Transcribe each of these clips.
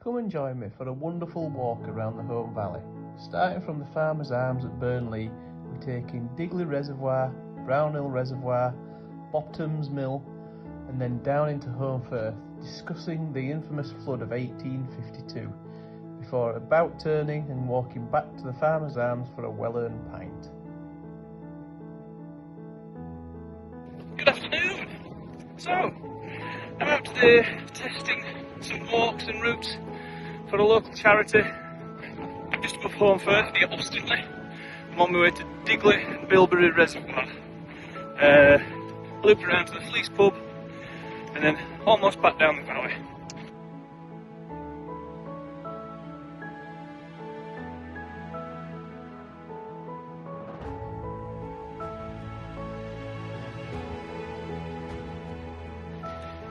Come and join me for a wonderful walk around the Holme Valley. Starting from the Farmer's Arms at Burnley, we're taking Digley Reservoir, Brownhill Reservoir, Boptham's Mill, and then down into Holmfirth, discussing the infamous flood of 1852, before about turning and walking back to the Farmer's Arms for a well-earned pint. Good afternoon! So, I'm out today testing some walks and routes for a local charity just above Holmfirth near Austinley. I'm on my way to Digley and Bilberry Reservoir. Loop around to the Fleece pub and then almost back down the valley.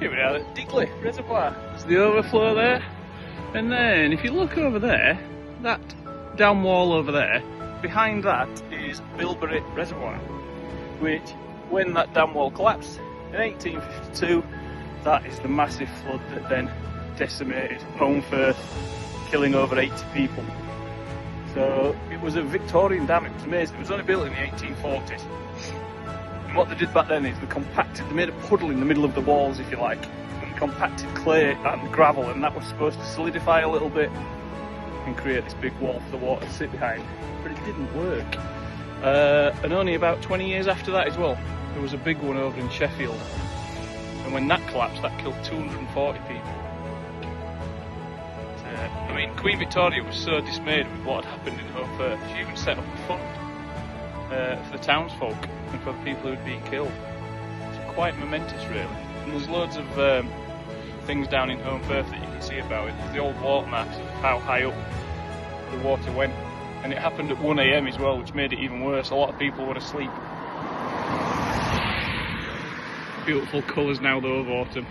Here we are at Digley Reservoir. There's the overflow there, and then if you look over there, that down wall over there, behind that is Bilberry Reservoir, which, when that dam wall collapsed in 1852, that is the massive flood that then decimated Holmfirth, killing over 80 people. So it was a Victorian dam. It was amazing. It was only built in the 1840s. And what they did back then is they made a puddle in the middle of the walls, if you like, and compacted clay and gravel, and that was supposed to solidify a little bit and create this big wall for the water to sit behind. But it didn't work. And only about 20 years after that as well, there was a big one over in Sheffield. And when that collapsed, that killed 240 people. I mean, Queen Victoria was so dismayed with what had happened in Holmfirth, she even set up a fund for the townsfolk and for the people who had been killed. It's quite momentous, really. And there's loads of things down in Holmfirth that you can see about it. There's the old watermarks of how high up the water went. And it happened at 1 AM as well, which made it even worse. A lot of people were asleep. Beautiful colours now though of autumn.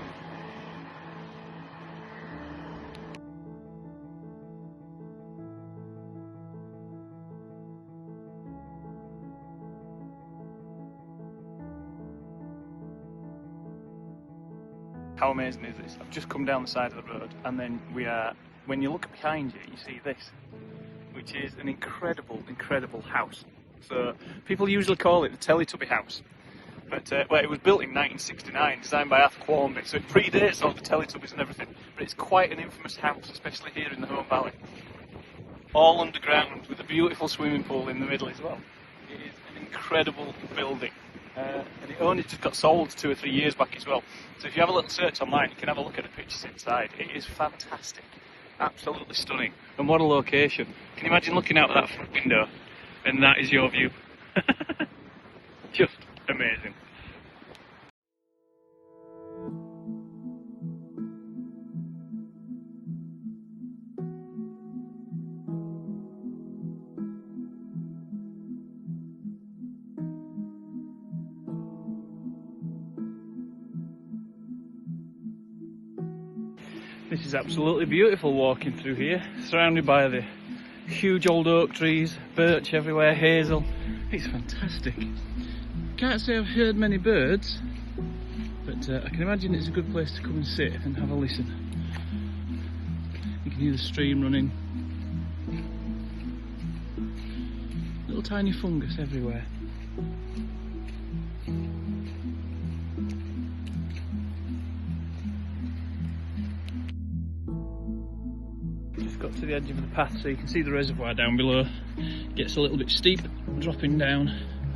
How amazing is this? I've just come down the side of the road, and then when you look behind you, you see this, which is an incredible, incredible house. So people usually call it the Teletubby house. But well, it was built in 1969, designed by Arthur Quarmby, so it predates all the Teletubbies and everything. But it's quite an infamous house, especially here in the Holme Valley. All underground, with a beautiful swimming pool in the middle as well. It is an incredible building. And it only just got sold 2 or 3 years back as well. So if you have a little search online, you can have a look at the pictures inside. It is fantastic. Absolutely stunning. And what a location. Can you imagine looking out of that front window and that is your view? Just amazing. This is absolutely beautiful walking through here, surrounded by the huge old oak trees, birch everywhere, hazel. It's fantastic. Can't say I've heard many birds, but I can imagine it's a good place to come and sit and have a listen. You can hear the stream running. Little tiny fungus everywhere. Just got to the edge of the path so you can see the reservoir down below. It gets a little bit steep, dropping down.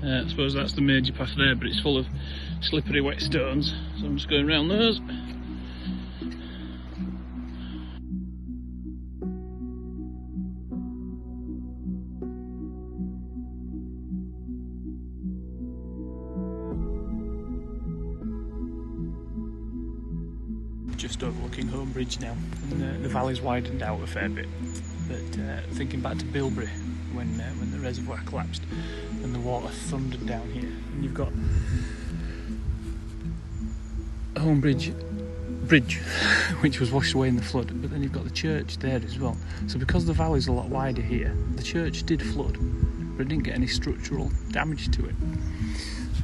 I suppose that's the major path there, but it's full of slippery wet stones, so I'm just going around those. Just overlooking Holme Bridge now, and the valley's widened out a fair bit. But thinking back to Bilberry, when the reservoir collapsed and the water thundered down here, and you've got Holme Bridge, which was washed away in the flood, but then you've got the church there as well. So because the valley's a lot wider here, the church did flood, but it didn't get any structural damage to it.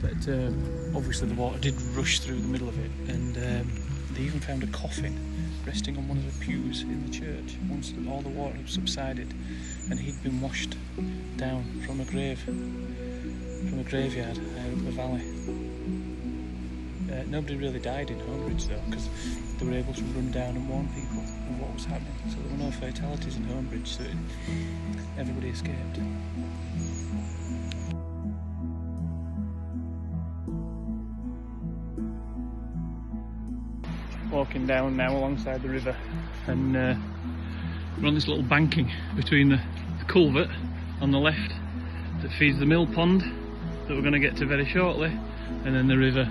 But obviously the water did rush through the middle of it, and they even found a coffin resting on one of the pews in the church once all the water had subsided, and he'd been washed down from a graveyard higher up the valley. Nobody really died in Holmebridge though, because they were able to run down and warn people of what was happening, so there were no fatalities in Holmebridge, so everybody escaped. Walking down now alongside the river, and we're on this little banking between the culvert on the left that feeds the mill pond that we're going to get to very shortly, and then the river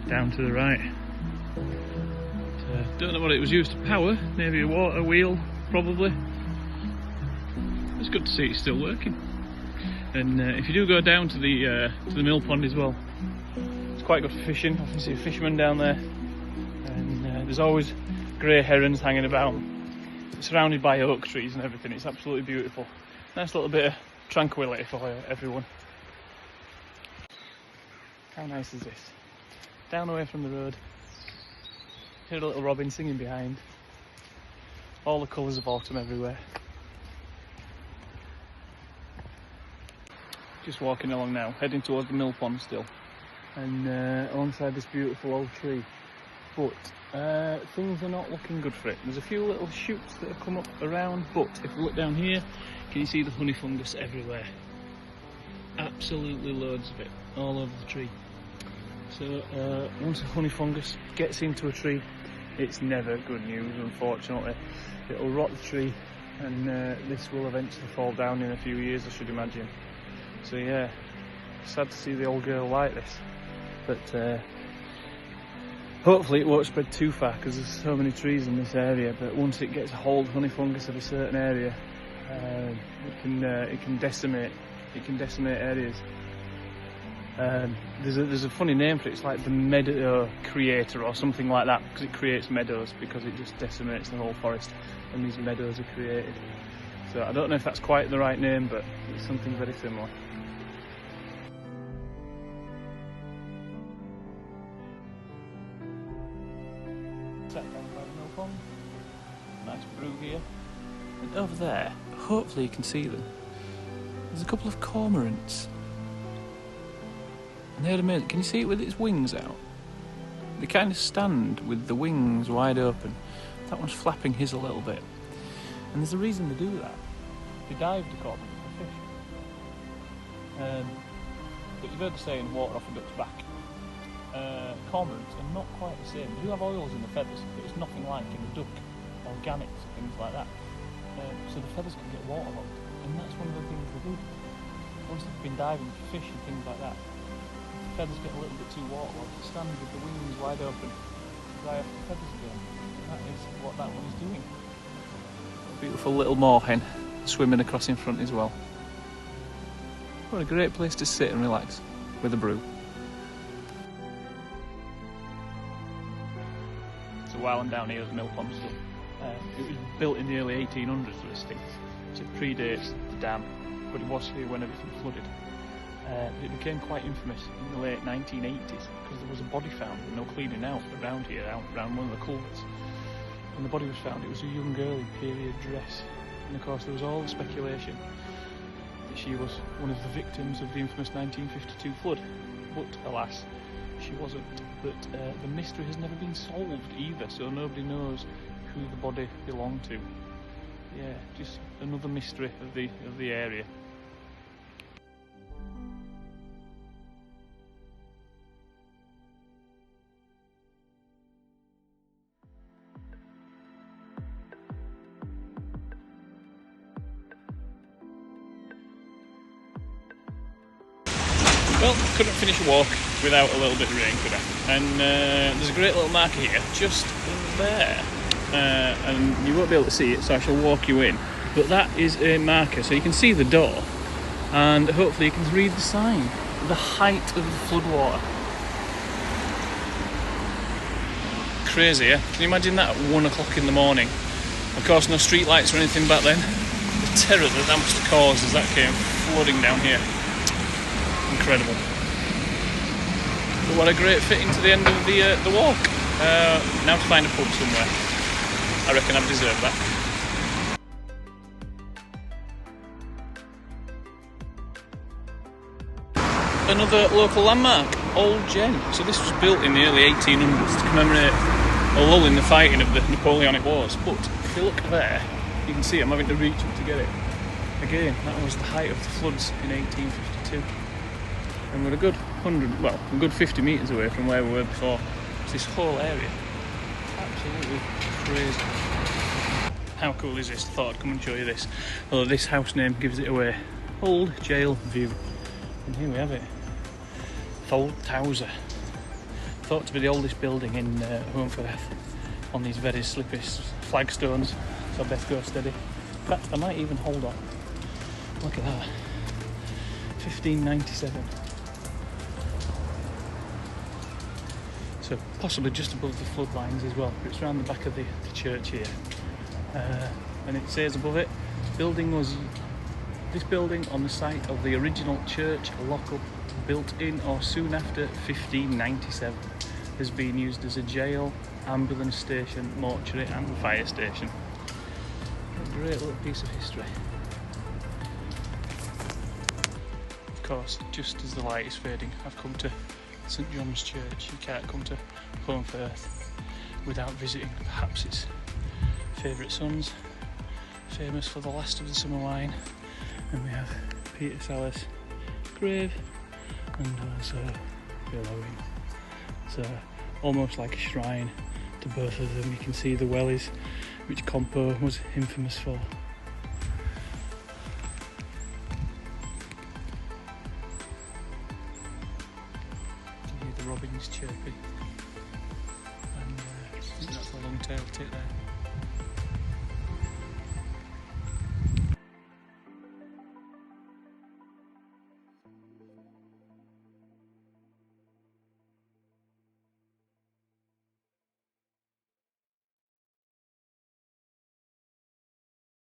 down to the right. Don't know what it was used to power, maybe a water wheel probably. It's good to see it's still working. And if you do go down to the mill pond as well, it's quite good for fishing. I can see a fisherman down there. There's always grey herons hanging about, surrounded by oak trees and everything. It's absolutely beautiful. Nice little bit of tranquility for everyone. How nice is this? Down away from the road. Hear a little robin singing behind. All the colours of autumn everywhere. Just walking along now, heading towards the mill pond still. And alongside this beautiful old tree. But things are not looking good for it. There's a few little shoots that have come up around, but if we look down here, can you see the honey fungus everywhere? Absolutely loads of it, all over the tree. So once a honey fungus gets into a tree, it's never good news, unfortunately. It'll rot the tree, and this will eventually fall down in a few years, I should imagine. So yeah, sad to see the old girl like this, but hopefully it won't spread too far, because there's so many trees in this area. But once it gets a hold of honey fungus of a certain area, it can decimate areas. There's a funny name for it. It's like the meadow creator or something like that, because it creates meadows, because it just decimates the whole forest and these meadows are created. So I don't know if that's quite the right name, but it's something very similar. Sat down by the mill pond. Nice brew here. And over there, hopefully you can see them, there's a couple of cormorants. And they're amazing. Can you see it with its wings out? They kind of stand with the wings wide open. That one's flapping his a little bit. And there's a reason they do that. They dive to cormorants for fish. But you've heard the saying, water off a duck's back. Cormorants are not quite the same. They do have oils in the feathers, but it's nothing like in the duck, organics, things like that. So the feathers can get waterlogged, and that's one of the things they do. Once they've been diving for fish and things like that, the feathers get a little bit too waterlogged. They stand with the wings wide open, dry off the feathers again. And that is what that one is doing. A beautiful little moorhen swimming across in front as well. What a great place to sit and relax with a brew. So while I'm down here at the mill pond still, it was built in the early 1800s, this thing, so it predates the dam, but it was here when everything flooded. It became quite infamous in the late 1980s because there was a body found with no cleaning out around here, around one of the culverts. When the body was found, it was a young girl in period dress, and of course there was all the speculation that she was one of the victims of the infamous 1952 flood, but alas, she wasn't. But the mystery has never been solved either, so nobody knows who the body belonged to. Yeah, just another mystery of the area. Well, couldn't finish a walk without a little bit of rain, could I? And there's a great little marker here, just in there. And you won't be able to see it, so I shall walk you in. But that is a marker, so you can see the door, and hopefully you can read the sign. The height of the floodwater. Crazy, yeah? Can you imagine that at 1 o'clock in the morning? Of course, no street lights or anything back then. The terror that must have caused as that came flooding down here. Incredible. But what a great fitting to the end of the walk. Now to find a pub somewhere. I reckon I've deserved that. Another local landmark, Old Gen. So this was built in the early 1800s to commemorate a lull in the fighting of the Napoleonic Wars. But if you look there, you can see I'm having to reach up to get it. Again, that was the height of the floods in 1852. And we're a good 50 metres away from where we were before. So this whole area, absolutely crazy. How cool is this? I thought I'd come and show you this. Although this house name gives it away. Old Jail View. And here we have it. Tholthauser. Thought to be the oldest building in Holmfirth, on these very slippery flagstones, so I best go steady. In fact, I might even hold on. Look at that. 1597. So possibly just above the flood lines as well, but it's around the back of the church here. And it says above it, this building on the site of the original church lockup, built in or soon after 1597, has been used as a jail, ambulance station, mortuary and fire station. A great little piece of history. Of course, just as the light is fading, I've come to St John's Church. You can't come to Holmfirth without visiting perhaps its favourite sons, famous for the last of the summer wine. And we have Peter Sallis' grave and also billowing. So almost like a shrine to both of them. You can see the wellies, which Compo was infamous for. You can hear the robins chirping, and I think that's a long-tailed tit there.